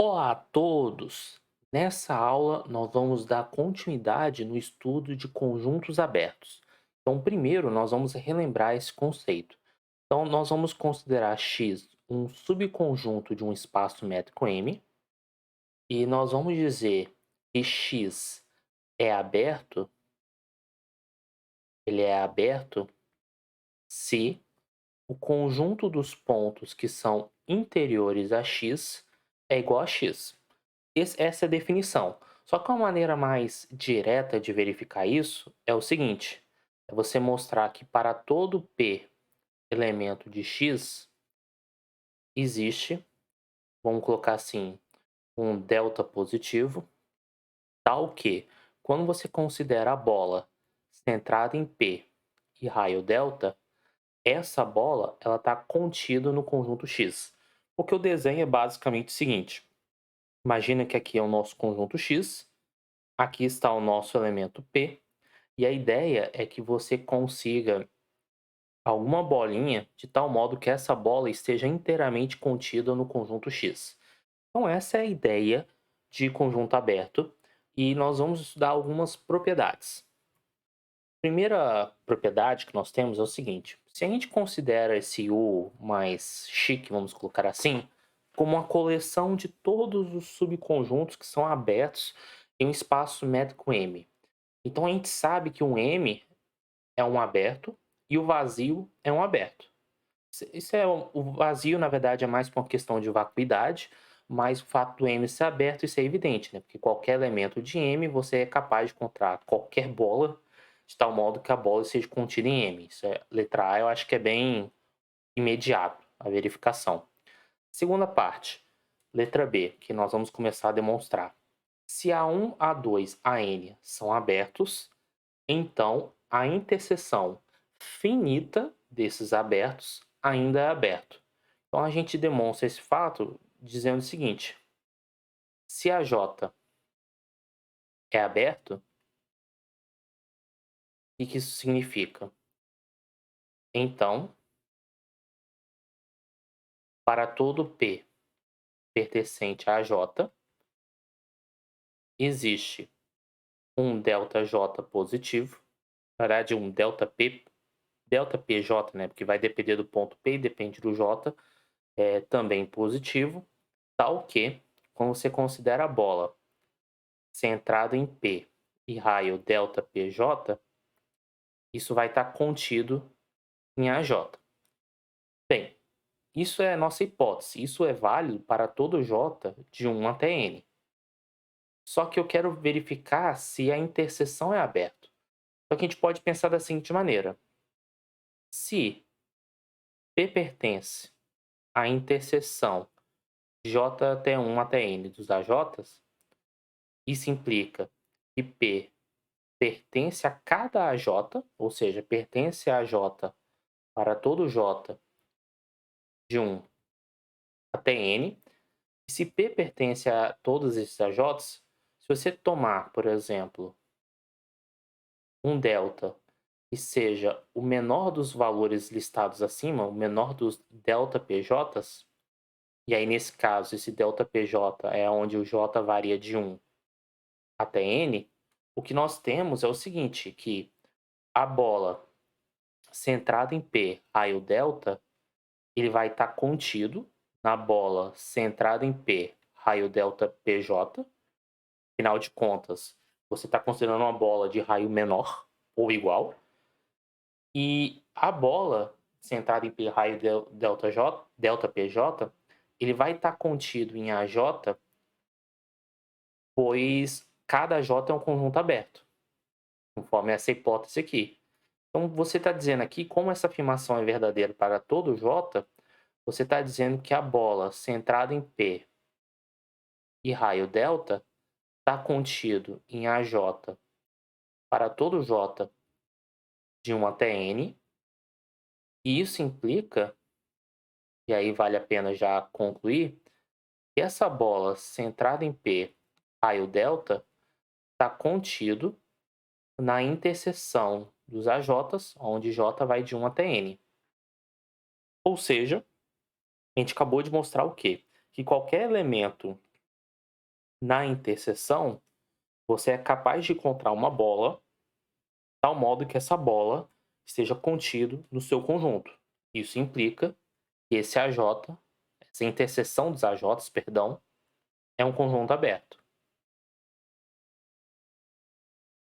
Olá a todos! Nessa aula, nós vamos dar continuidade no estudo de conjuntos abertos. Então, primeiro, nós vamos relembrar esse conceito. Então, nós vamos considerar X um subconjunto de um espaço métrico M, e nós vamos dizer que X é aberto, ele é aberto se o conjunto dos pontos que são interiores a X é igual a X. Essa é a definição. Só que uma maneira mais direta de verificar isso é o seguinte: é você mostrar que para todo P elemento de X existe, vamos colocar assim, um delta positivo, tal que, quando você considera a bola centrada em P e raio delta, essa bola ela está contida no conjunto X. Porque o desenho é basicamente o seguinte: imagina que aqui é o nosso conjunto X, aqui está o nosso elemento P, e a ideia é que você consiga alguma bolinha de tal modo que essa bola esteja inteiramente contida no conjunto X. Então essa é a ideia de conjunto aberto e nós vamos estudar algumas propriedades. A primeira propriedade que nós temos é o seguinte: se a gente considera esse U mais chique, vamos colocar assim, como uma coleção de todos os subconjuntos que são abertos em um espaço métrico M. Então a gente sabe que um M é um aberto e o vazio é um aberto. Isso é o vazio, na verdade, é mais por uma questão de vacuidade, mas o fato do M ser aberto, isso é evidente, né? Porque qualquer elemento de M, você é capaz de encontrar qualquer bola, de tal modo que a bola seja contida em M. Isso é letra A, eu acho que é bem imediato a verificação. Segunda parte, letra B, que nós vamos começar a demonstrar. Se A1, A2, AN são abertos, então a interseção finita desses abertos ainda é aberto. Então a gente demonstra esse fato dizendo o seguinte: se a J é aberto, o que isso significa? Então, para todo P pertencente a J, existe um ΔJ positivo, na verdade um delta PJ, né, porque vai depender do ponto P e depende do J, é também positivo, tal que, quando você considera a bola centrado em P e raio delta PJ, isso vai estar contido em AJ. Bem, isso é a nossa hipótese, isso é válido para todo J de 1 até N. Só que eu quero verificar se a interseção é aberta. Só que a gente pode pensar da seguinte maneira: se P pertence à interseção J até 1 até N dos AJs, isso implica que P pertence a cada AJ, ou seja, pertence a AJ para todo J de 1 até N. E se P pertence a todos esses AJs, se você tomar, por exemplo, um delta que seja o menor dos valores listados acima, o menor dos delta PJs, e aí nesse caso esse delta PJ é onde o J varia de 1 até N, o que nós temos é o seguinte, que a bola centrada em P, raio delta, ele vai estar contido na bola centrada em P, raio delta PJ. Afinal de contas, você está considerando uma bola de raio menor ou igual. E a bola centrada em P, raio delta, J, delta PJ, ele vai estar contido em AJ, pois cada J é um conjunto aberto, conforme essa hipótese aqui. Então, você está dizendo aqui, como essa afirmação é verdadeira para todo J, você está dizendo que a bola centrada em P e raio delta está contido em AJ para todo J de 1 até N, e isso implica, e aí vale a pena já concluir, que essa bola centrada em P, raio delta, está contido na interseção dos AJs, onde J vai de 1 até N. Ou seja, a gente acabou de mostrar o quê? Que qualquer elemento na interseção, você é capaz de encontrar uma bola, de tal modo que essa bola esteja contido no seu conjunto. Isso implica que esse AJ, essa interseção dos AJs, perdão, é um conjunto aberto.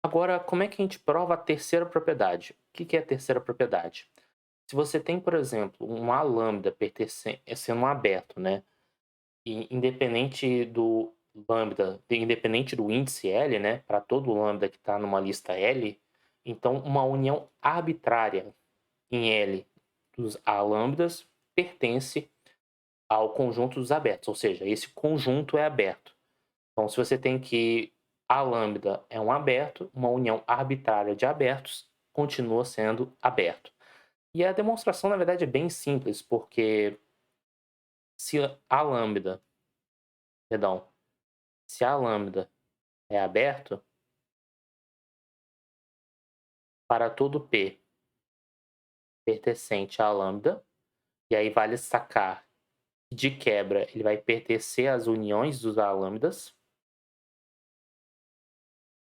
Agora, como é que a gente prova a terceira propriedade? O que é a terceira propriedade? Se você tem, por exemplo, um A lambda sendo um aberto, né? E independente do lambda, independente do índice L, né? Para todo lambda que está numa lista L, então uma união arbitrária em L dos A lambdas pertence ao conjunto dos abertos, ou seja, esse conjunto é aberto. Então, se você tem que A lambda é um aberto, uma união arbitrária de abertos continua sendo aberto. E a demonstração, na verdade, é bem simples, porque se A lambda, perdão, se A lambda é aberto, para todo P pertencente a lambda, e aí vale sacar que de quebra ele vai pertencer às uniões dos A lambdas.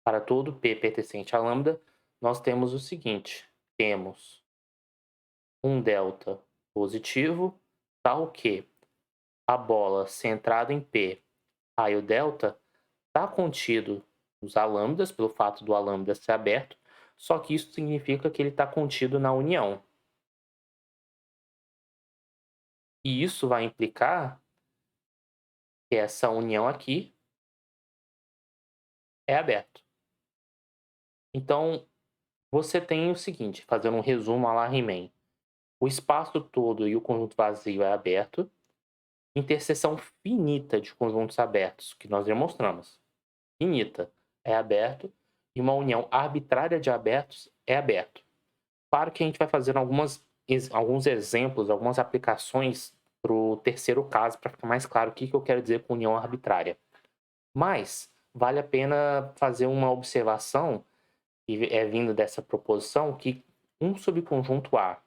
Para todo P pertencente a lambda, nós temos o seguinte: temos um delta positivo, tal que a bola centrada em P, raio delta, está contido nos A lambdas, pelo fato do A lambda ser aberto, só que isso significa que ele está contido na união. E isso vai implicar que essa união aqui é aberta. Então, você tem o seguinte, fazendo um resumo à la Riemann. O espaço todo e o conjunto vazio é aberto. Interseção finita de conjuntos abertos, que nós demonstramos. Finita é aberto e uma união arbitrária de abertos é aberto. Claro que a gente vai fazer alguns exemplos, algumas aplicações para o terceiro caso, para ficar mais claro o que eu quero dizer com união arbitrária. Mas vale a pena fazer uma observação, que é vinda dessa proposição, que um subconjunto A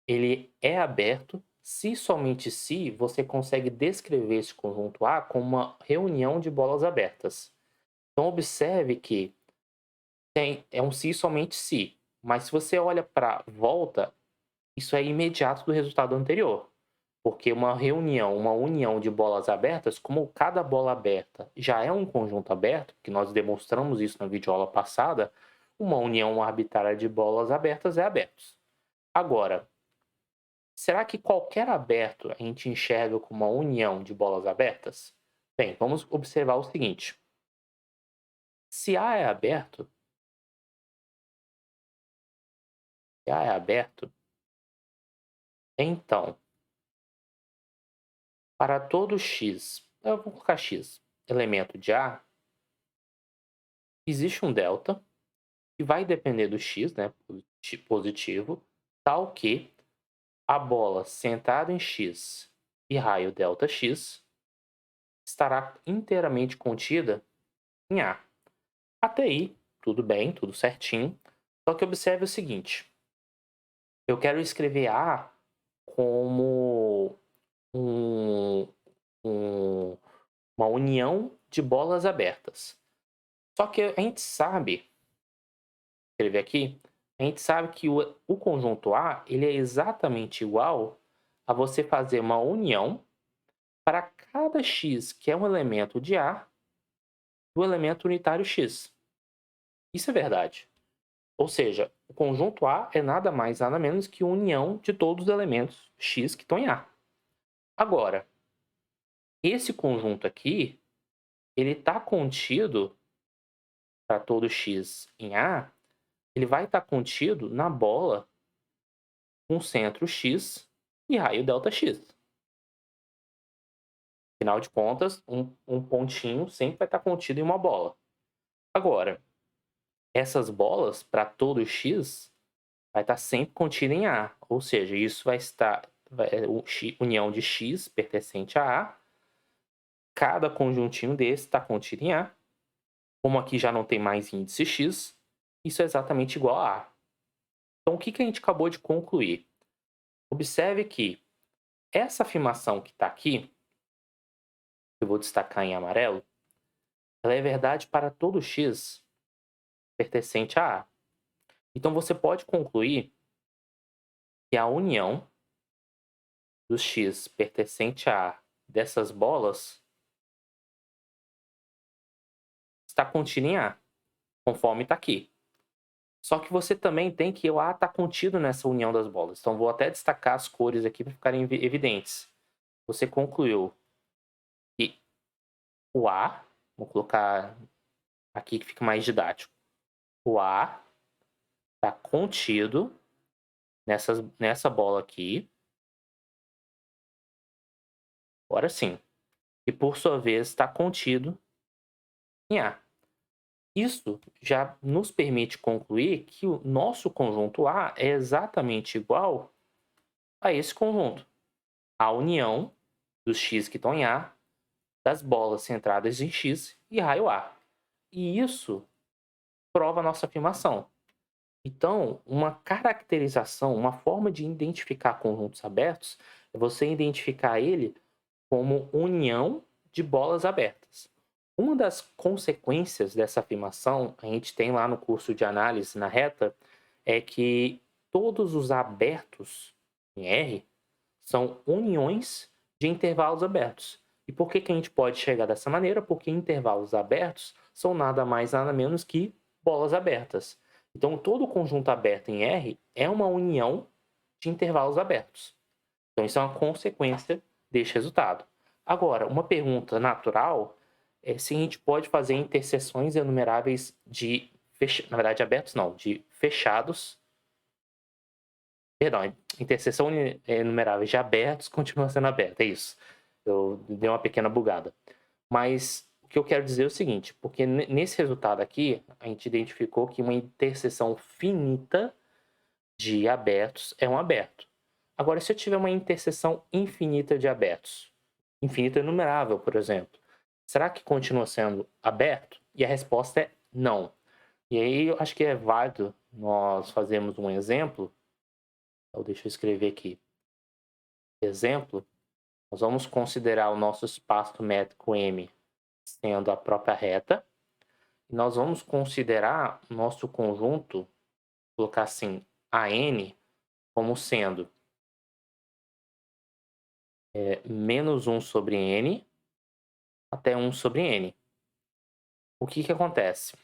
ele é aberto se somente se você consegue descrever esse conjunto A como uma reunião de bolas abertas. Então observe que é um se somente se, mas se você olha para volta, isso é imediato do resultado anterior. Porque uma reunião, uma união de bolas abertas, como cada bola aberta já é um conjunto aberto, que nós demonstramos isso na videoaula passada, uma união arbitrária de bolas abertas é abertos. Agora, será que qualquer aberto a gente enxerga como uma união de bolas abertas? Bem, vamos observar o seguinte. Se A é aberto, se A é aberto, então, para todo x, eu vou colocar x, elemento de A, existe um delta que vai depender do x, né, positivo, tal que a bola centrada em x e raio delta x estará inteiramente contida em A. Até aí, tudo bem, tudo certinho. Só que observe o seguinte. Eu quero escrever A como um, uma união de bolas abertas. Só que a gente sabe, escrever aqui, a gente sabe que o conjunto A ele é exatamente igual a você fazer uma união para cada x que é um elemento de A do elemento unitário x. Isso é verdade. Ou seja, o conjunto A é nada mais, nada menos que união de todos os elementos x que estão em A. Agora, esse conjunto aqui, ele está contido, para todo x em A, ele vai estar contido na bola com centro x e raio delta x. Afinal de contas, um pontinho sempre vai estar contido em uma bola. Agora, essas bolas, para todo x, vai estar sempre contida em A. Ou seja, isso vai estar união de x pertencente a A. Cada conjuntinho desse está contido em A. Como aqui já não tem mais índice x, isso é exatamente igual a A. Então, o que a gente acabou de concluir? Observe que essa afirmação que está aqui, se vou destacar em amarelo, ela é verdade para todo x pertencente a A. Então, você pode concluir que a união dos x pertencente a A dessas bolas está contida em A, conforme está aqui. Só que você também tem que o A está contido nessa união das bolas. Então, vou até destacar as cores aqui para ficarem evidentes. Você concluiu que o A, vou colocar aqui que fica mais didático, o A está contido nessa bola aqui. Agora sim. E por sua vez está contido em A. Isso já nos permite concluir que o nosso conjunto A é exatamente igual a esse conjunto. A união dos x que estão em A, das bolas centradas em X e raio A. E isso prova a nossa afirmação. Então, uma caracterização, uma forma de identificar conjuntos abertos é você identificar ele como união de bolas abertas. Uma das consequências dessa afirmação, a gente tem lá no curso de análise na reta, é que todos os abertos em R são uniões de intervalos abertos. E por que a gente pode chegar dessa maneira? Porque intervalos abertos são nada mais nada menos que bolas abertas. Então, todo conjunto aberto em R é uma união de intervalos abertos. Então, isso é uma consequência deste resultado. Agora, uma pergunta natural é se a gente pode fazer interseções enumeráveis de... Na verdade, abertos não, de fechados. Perdão, interseção enumerável de abertos continua sendo aberta, é isso. Eu dei uma pequena bugada. Mas o que eu quero dizer é o seguinte, porque nesse resultado aqui, a gente identificou que uma interseção finita de abertos é um aberto. Agora, se eu tiver uma interseção infinita de abertos, infinita enumerável, por exemplo, será que continua sendo aberto? E a resposta é não. E aí eu acho que é válido nós fazermos um exemplo. Então, deixa eu escrever aqui. Exemplo, nós vamos considerar o nosso espaço métrico M sendo a própria reta. E nós vamos considerar o nosso conjunto, colocar assim, AN, como sendo menos 1 sobre N até 1 sobre N. O que acontece?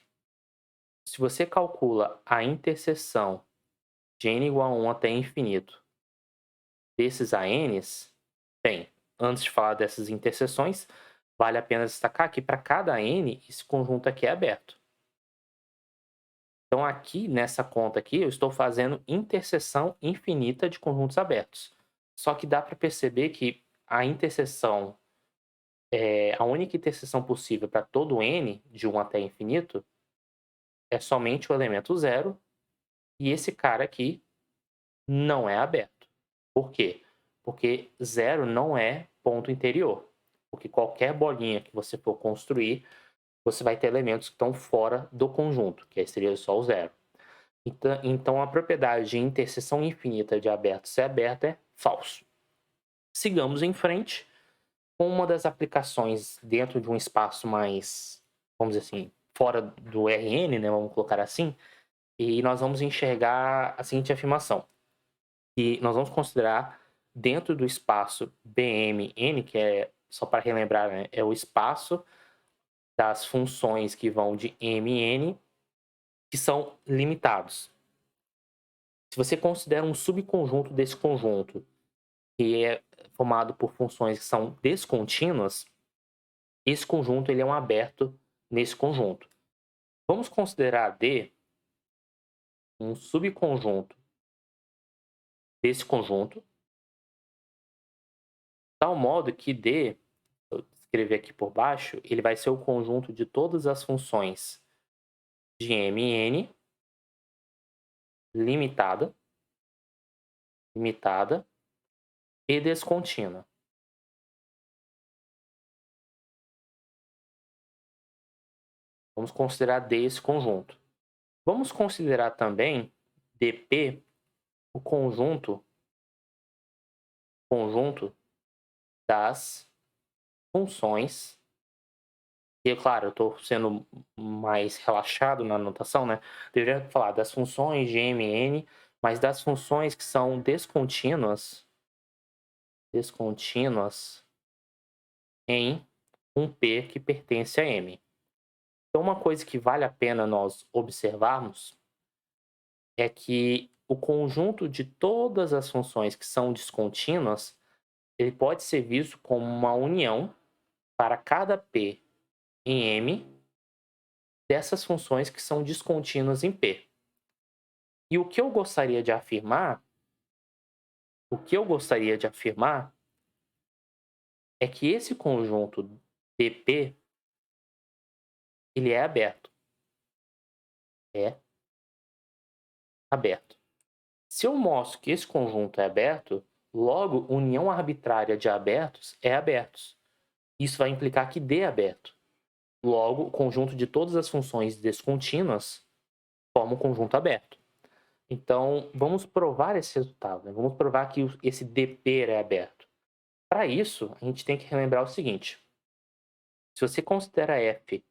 Se você calcula a interseção de N igual a 1 até infinito desses ANs, bem, antes de falar dessas interseções, vale a pena destacar que para cada N, esse conjunto aqui é aberto. Então aqui, nessa conta aqui, eu estou fazendo interseção infinita de conjuntos abertos. Só que dá para perceber que a interseção, a única interseção possível para todo N, de 1 até infinito, é somente o elemento 0, e esse cara aqui não é aberto. Por quê? Porque 0 não é ponto interior. Porque qualquer bolinha que você for construir, você vai ter elementos que estão fora do conjunto, que aí seria só o 0. Então, a propriedade de interseção infinita de aberto ser aberto é falso. Sigamos em frente com uma das aplicações dentro de um espaço mais, vamos dizer assim, fora do Rn, né, vamos colocar assim, e nós vamos enxergar a seguinte afirmação, que nós vamos considerar dentro do espaço BMN, que é, só para relembrar, né, é o espaço das funções que vão de M e N, que são limitados. Se você considera um subconjunto desse conjunto, que é formado por funções que são descontínuas, esse conjunto ele é um aberto nesse conjunto. Vamos considerar D um subconjunto desse conjunto, de tal modo que D, eu escrever aqui por baixo, ele vai ser o conjunto de todas as funções de M e N limitada e descontínua. Vamos considerar D esse conjunto. Vamos considerar também dP o conjunto das funções E, claro, eu estou sendo mais relaxado na anotação, né, deveria falar das funções de M e N, mas das funções que são descontínuas em um P que pertence a M. Então uma coisa que vale a pena nós observarmos é que o conjunto de todas as funções que são descontínuas, ele pode ser visto como uma união para cada P em M dessas funções que são descontínuas em P. E o que eu gostaria de afirmar, é que esse conjunto dp ele é aberto. É aberto. Se eu mostro que esse conjunto é aberto, logo união arbitrária de abertos é abertos. Isso vai implicar que D é aberto. Logo, o conjunto de todas as funções descontínuas forma um conjunto aberto. Então, vamos provar esse resultado, né? Vamos provar que esse dp é aberto. Para isso, a gente tem que relembrar o seguinte. Se você considera f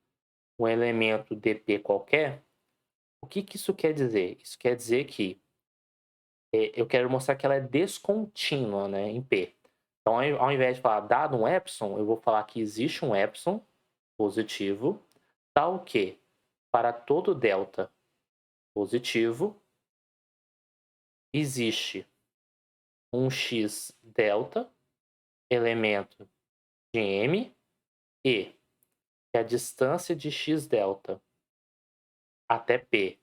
um elemento dp qualquer, o que isso quer dizer? Isso quer dizer que eu quero mostrar que ela é descontínua, né, em P. Então, ao invés de falar dado um epsilon, eu vou falar que existe um epsilon positivo, tal que, para todo delta positivo, existe um x delta, elemento de M, e que a distância de x delta até P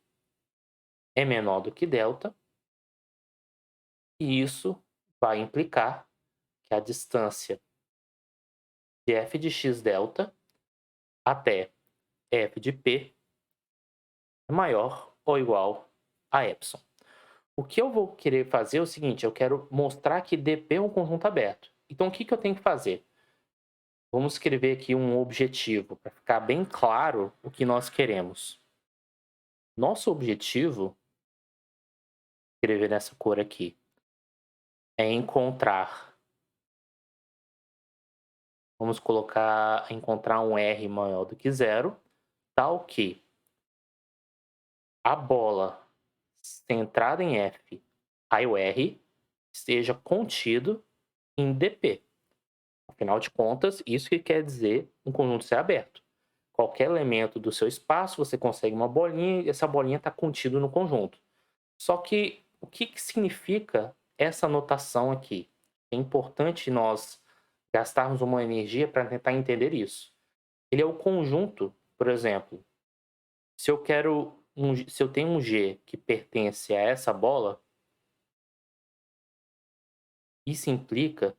é menor do que delta, e isso vai implicar que a distância de f de x delta até f de P é maior ou igual a epsilon. O que eu vou querer fazer é o seguinte, eu quero mostrar que dp é um conjunto aberto. Então, o que eu tenho que fazer? Vamos escrever aqui um objetivo, para ficar bem claro o que nós queremos. Nosso objetivo, escrever nessa cor aqui, é encontrar, vamos encontrar um R maior do que zero, tal que a bola centrada em F, raio R, esteja contido em dp. Afinal de contas, isso que quer dizer um conjunto ser aberto. Qualquer elemento do seu espaço, você consegue uma bolinha e essa bolinha está contida no conjunto. Só que o que significa essa notação aqui? É importante nós gastarmos uma energia para tentar entender isso. Ele é o conjunto, por exemplo, se eu tenho um G que pertence a essa bola, isso implica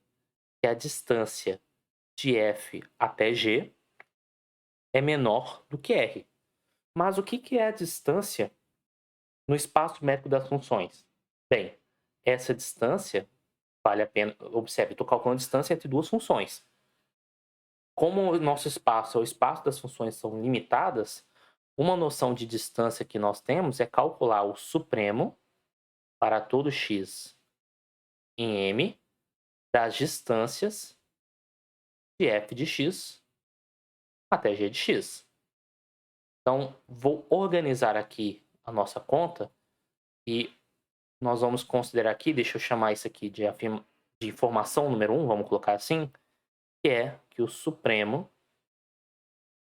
que a distância de F até G é menor do que R. Mas o que é a distância no espaço métrico das funções? Bem, essa distância, vale a pena, observe, estou calculando a distância entre duas funções. Como o nosso espaço, o espaço das funções são limitadas, uma noção de distância que nós temos é calcular o supremo para todo x em M das distâncias de f de x até g de x. Então, vou organizar aqui a nossa conta e nós vamos considerar aqui, deixa eu chamar isso aqui de informação número 1, vamos colocar assim, que é que o supremo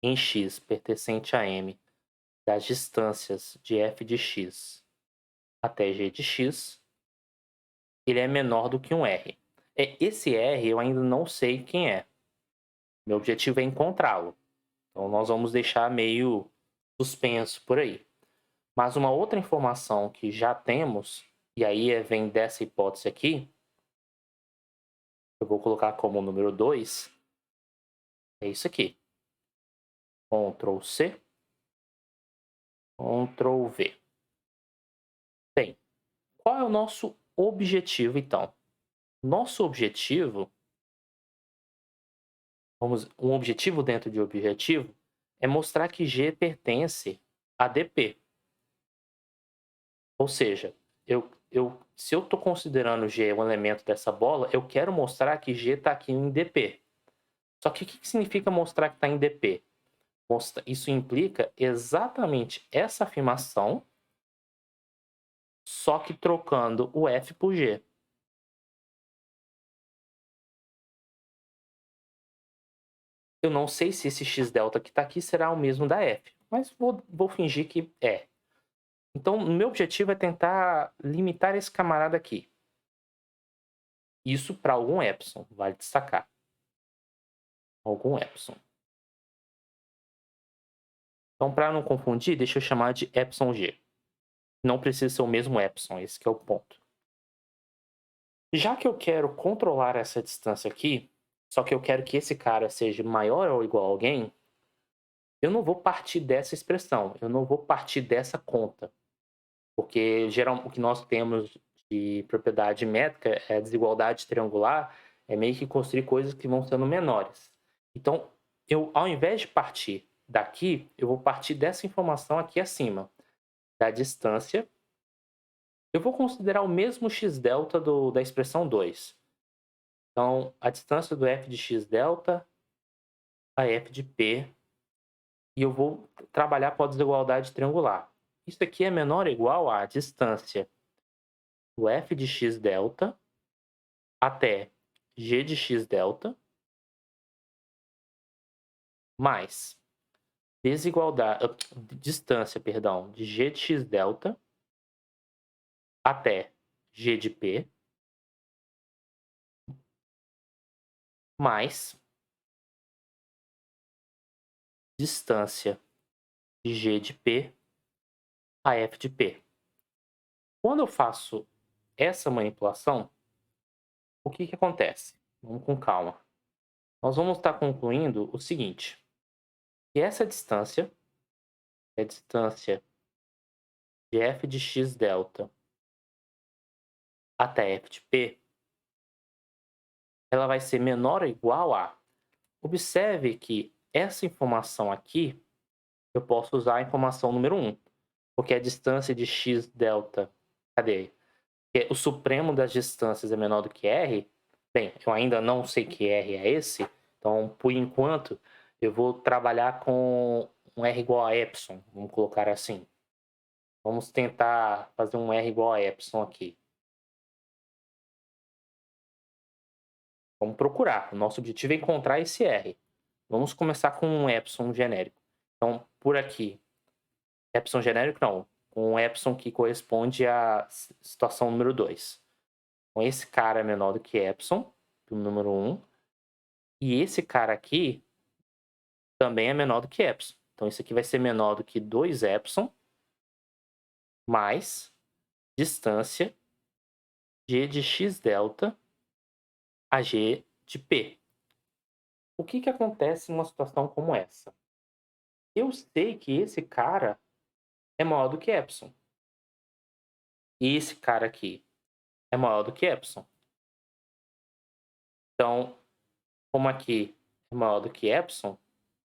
em x pertencente a M das distâncias de f de x até g de x, ele é menor do que um R. Esse R eu ainda não sei quem é. Meu objetivo é encontrá-lo. Então nós vamos deixar meio suspenso por aí. Mas uma outra informação que já temos, e aí vem dessa hipótese aqui, eu vou colocar como número 2, é isso aqui. Ctrl C, Ctrl V. Bem, qual é o nosso objetivo então? Nosso objetivo, um objetivo dentro de objetivo, é mostrar que G pertence a dp. Ou seja, se eu estou considerando G um elemento dessa bola, eu quero mostrar que G está aqui em dp. Só que o que significa mostrar que está em dp? Isso implica exatamente essa afirmação, só que trocando o F por G. Eu não sei se esse x-delta que está aqui será o mesmo da F, mas vou fingir que é. Então, o meu objetivo é tentar limitar esse camarada aqui. Isso para algum epsilon, vale destacar. Algum epsilon. Então, para não confundir, deixa eu chamar de epsilon g. Não precisa ser o mesmo epsilon, esse que é o ponto. Já que eu quero controlar essa distância aqui, só que eu quero que esse cara seja maior ou igual a alguém, eu não vou partir dessa expressão, eu não vou partir dessa conta. Porque o que nós temos de propriedade métrica é a desigualdade triangular, é meio que construir coisas que vão sendo menores. Então, ao invés de partir daqui, eu vou partir dessa informação aqui acima, da distância. Eu vou considerar o mesmo x-delta da expressão 2. Então, a distância do f de x-delta a f de p, e eu vou trabalhar com a desigualdade triangular. Isso aqui é menor ou igual à distância do f de x-delta até g de x-delta mais distância, perdão, de g de x-delta até g de p mais distância de g de p a f de p. Quando eu faço essa manipulação, o que acontece? Vamos com calma. Nós vamos estar concluindo o seguinte, que essa distância é a distância de f de x-delta até f de p, ela vai ser menor ou igual a... Observe que essa informação aqui, eu posso usar a informação número 1, porque a distância de x-delta, cadê? O supremo das distâncias é menor do que r. Bem, eu ainda não sei que r é esse, então, por enquanto, eu vou trabalhar com um r igual a epsilon, vamos colocar assim. Vamos tentar fazer um r igual a epsilon aqui. Vamos procurar. O nosso objetivo é encontrar esse r. Vamos começar com um epsilon genérico. Então, por aqui, epsilon genérico não, um epsilon que corresponde à situação número 2. Então, esse cara é menor do que epsilon, do número 1. E esse cara aqui também é menor do que epsilon. Então, isso aqui vai ser menor do que 2 epsilon mais distância g de x-delta a g de p. O que acontece em uma situação como essa? Eu sei que esse cara é maior do que epsilon. E esse cara aqui é maior do que epsilon. Então, como aqui é maior do que epsilon,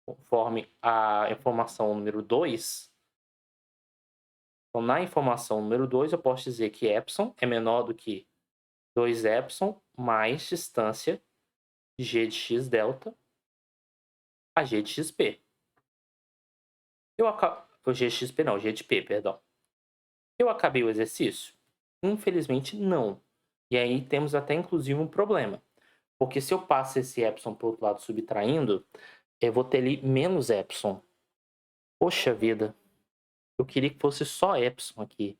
conforme a informação número 2, então, na informação número 2, eu posso dizer que epsilon é menor do que 2 epsilon mais distância de g de x delta a g de xp. O g de xp não, g de p, perdão. Eu acabei o exercício? Infelizmente, não. E aí temos até, inclusive, um problema. Porque se eu passo esse epsilon para o outro lado subtraindo, eu vou ter ali menos epsilon. Poxa vida, eu queria que fosse só epsilon aqui.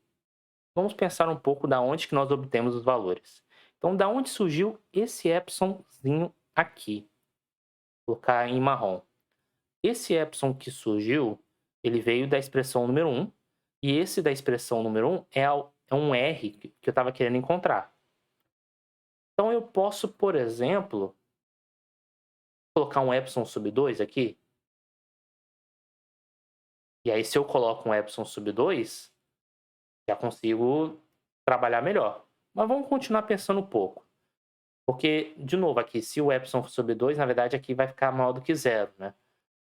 Vamos pensar um pouco da onde que nós obtemos os valores. Então, da onde surgiu esse epsilonzinho aqui? Vou colocar em marrom. Esse epsilon que surgiu, ele veio da expressão número 1, e esse da expressão número 1 é um R que eu estava querendo encontrar. Então, eu posso, por exemplo, colocar um epsilon sub 2 aqui. E aí, se eu coloco um epsilon sub 2, já consigo trabalhar melhor. Mas vamos continuar pensando um pouco. Porque, de novo, aqui, se o epsilon for sub 2, na verdade, aqui vai ficar maior do que zero, né?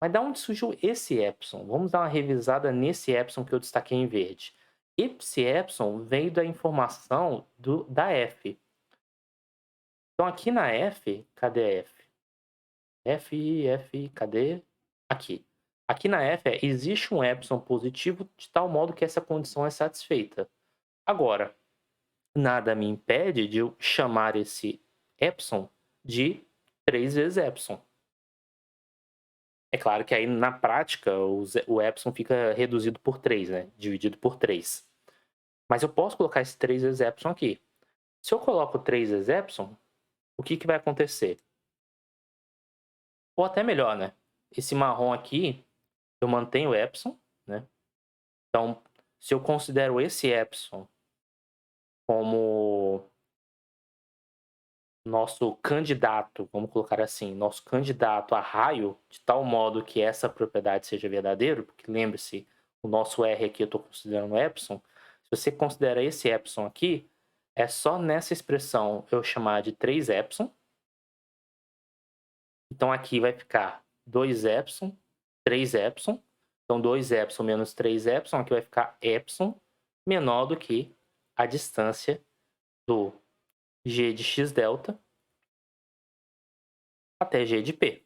Mas da onde surgiu esse epsilon? Vamos dar uma revisada nesse epsilon que eu destaquei em verde. Esse epsilon veio da informação da F. Então, aqui na F, cadê a F? F, cadê? Aqui. Aqui na f existe um epsilon positivo de tal modo que essa condição é satisfeita. Agora, nada me impede de eu chamar esse epsilon de 3 vezes epsilon. É claro que aí na prática o epsilon fica reduzido por 3, né, dividido por 3. Mas eu posso colocar esse 3 vezes epsilon aqui. Se eu coloco 3 vezes epsilon, o que vai acontecer? Ou até melhor, né, esse marrom aqui, eu mantenho o epsilon, né. Então, se eu considero esse epsilon como nosso candidato, vamos colocar assim, nosso candidato a raio, de tal modo que essa propriedade seja verdadeiro, porque lembre-se, o nosso R aqui eu estou considerando epsilon. Se você considera esse epsilon aqui, é só nessa expressão eu chamar de 3 epsilon. Então aqui vai ficar 2 epsilon, 3 epsilon. Então 2 epsilon menos 3 epsilon, aqui vai ficar epsilon menor do que a distância do g de x delta até g de p.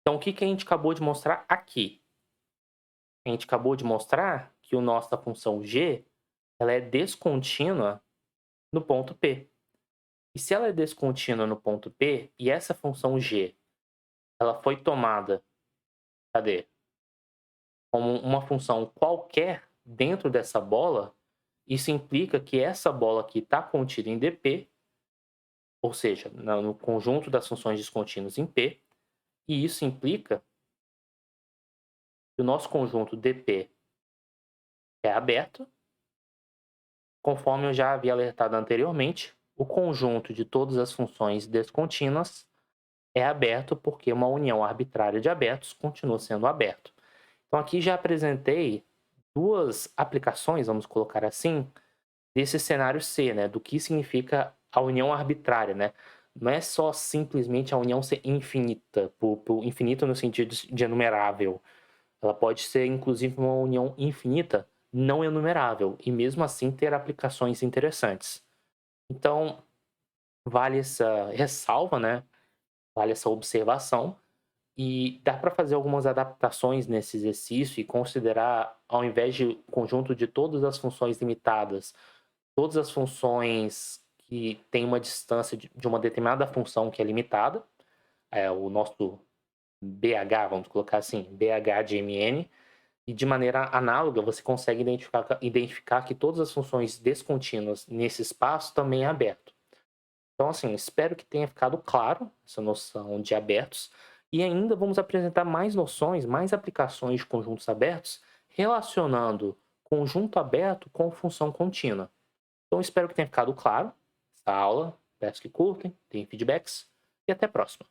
Então, o que a gente acabou de mostrar aqui? A gente acabou de mostrar que o nossa função g ela é descontínua no ponto P. E se ela é descontínua no ponto P, e essa função g ela foi tomada, cadê? Como uma função qualquer dentro dessa bola, isso implica que essa bola aqui está contida em dp, ou seja, no conjunto das funções descontínuas em P, e isso implica que o nosso conjunto dp é aberto. Conforme eu já havia alertado anteriormente, o conjunto de todas as funções descontínuas é aberto porque uma união arbitrária de abertos continua sendo aberto. Então aqui já apresentei duas aplicações, vamos colocar assim, desse cenário C, né? Do que significa a união arbitrária, né? Não é só simplesmente a união ser infinita, por infinito no sentido de enumerável. Ela pode ser, inclusive, uma união infinita não enumerável, e mesmo assim ter aplicações interessantes. Então, vale essa ressalva, né? Vale essa observação, e dá para fazer algumas adaptações nesse exercício e considerar, ao invés de conjunto de todas as funções limitadas, todas as funções que têm uma distância de uma determinada função que é limitada, o nosso BH, vamos colocar assim, BH de Mn, e de maneira análoga você consegue identificar que todas as funções descontínuas nesse espaço também é aberto. Então, assim, espero que tenha ficado claro essa noção de abertos. E ainda vamos apresentar mais noções, mais aplicações de conjuntos abertos, relacionando conjunto aberto com função contínua. Então, espero que tenha ficado claro essa aula. Peço que curtem, deem feedbacks e até a próxima.